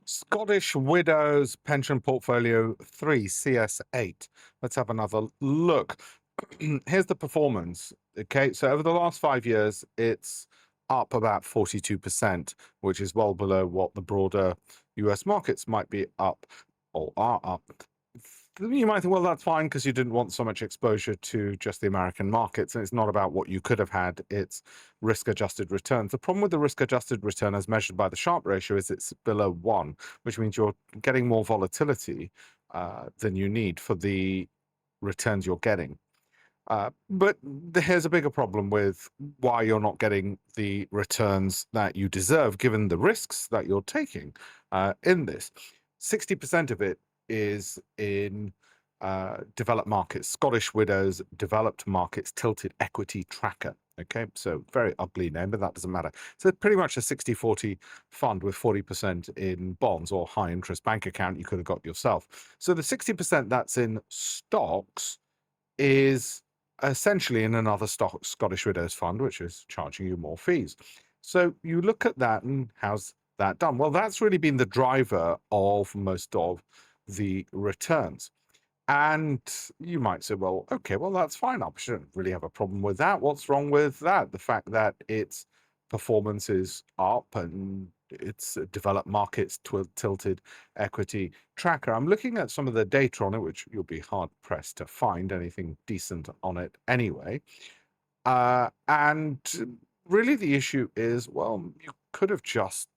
Scottish Widows Pension Portfolio 3, CS8. Let's have another look. Here's the performance. Okay, so over the last 5 years, it's up about 42%, which is well below what the broader US markets might be up or are up. You might think, well, that's fine because you didn't want so much exposure to just the American markets. And it's not about what you could have had, it's risk adjusted returns. The problem with the risk adjusted return as measured by the Sharpe ratio is it's below one, which means you're getting more volatility than you need for the returns you're getting. But here's a bigger problem with why you're not getting the returns that you deserve, given the risks that you're taking in this. 60% of it is in developed markets. Scottish Widows Developed Markets Tilted Equity Tracker. Okay, so very ugly name, but that doesn't matter. So pretty much a 60-40 fund with 40% in bonds or high interest bank account you could have got yourself. So the 60% that's in stocks is essentially in another Scottish Widows fund, which is charging you more fees. So you look at that and how's that done? Well, that's really been the driver of most of the returns. And you might say, well, okay, well, that's fine. I shouldn't really have a problem with that. What's wrong with that? The fact that its performance is up and it's a developed markets tilted equity tracker. I'm looking at some of the data on it, which you'll be hard pressed to find anything decent on it anyway. And really the issue is, well, you could have just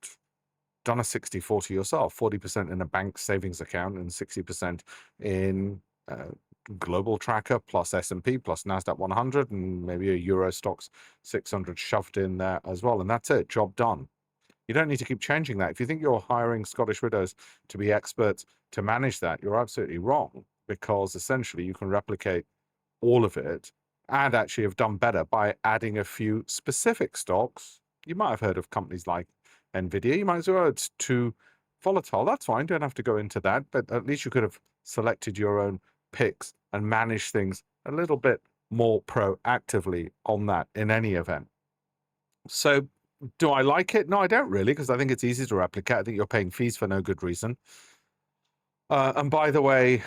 done a 60-40 yourself, 40% in a bank savings account and 60% in global tracker plus S&P plus NASDAQ 100 and maybe a Euro Stocks 600 shoved in there as well. And that's it, job done. You don't need to keep changing that. If you think you're hiring Scottish Widows to be experts to manage that, you're absolutely wrong, because essentially you can replicate all of it and actually have done better by adding a few specific stocks. You might have heard of companies like NVIDIA. You might say, oh, it's too volatile. That's fine. Don't have to go into that. But at least you could have selected your own picks and managed things a little bit more proactively on that in any event. So do I like it? No, I don't really, because I think it's easy to replicate. I think you're paying fees for no good reason. And by the way,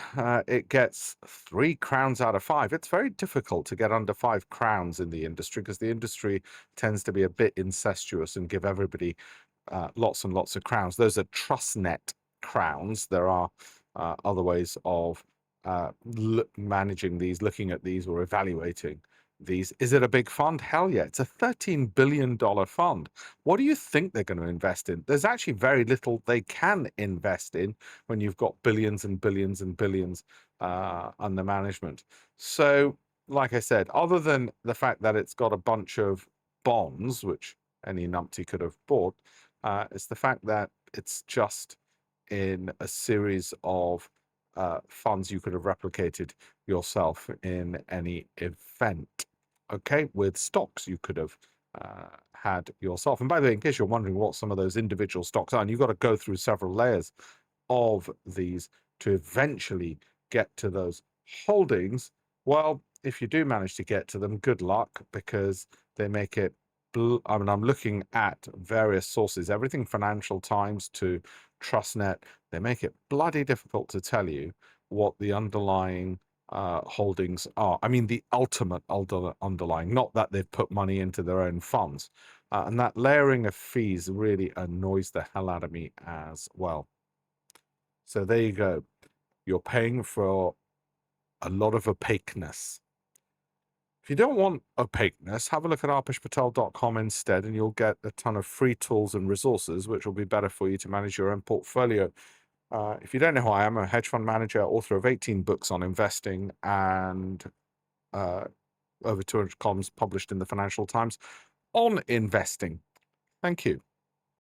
it gets 3 crowns out of 5. It's very difficult to get under 5 crowns in the industry because the industry tends to be a bit incestuous and give everybody lots and lots of crowns. Those are TrustNet crowns. There are other ways of managing these, looking at these, or evaluating these. Is it a big fund? Hell yeah. It's a $13 billion fund. What do you think they're going to invest in? There's actually very little they can invest in when you've got billions and billions and billions under management. So, like I said, other than the fact that it's got a bunch of bonds, which any numpty could have bought, it's the fact that it's just in a series of funds you could have replicated yourself in any event. Okay, with stocks you could have had yourself. And by the way, in case you're wondering what some of those individual stocks are, and you've got to go through several layers of these to eventually get to those holdings. Well, if you do manage to get to them, good luck, because they make it. I mean, I'm looking at various sources, everything Financial Times to TrustNet. They make it bloody difficult to tell you what the underlying holdings are. I mean, the ultimate underlying, not that they've put money into their own funds. And that layering of fees really annoys the hell out of me as well. So there you go. You're paying for a lot of opaqueness. If you don't want opaqueness, have a look at alpeshpatel.com instead, and you'll get a ton of free tools and resources, which will be better for you to manage your own portfolio. If you don't know who I am, I'm a hedge fund manager, author of 18 books on investing, and over 200 columns published in the Financial Times on investing. Thank you.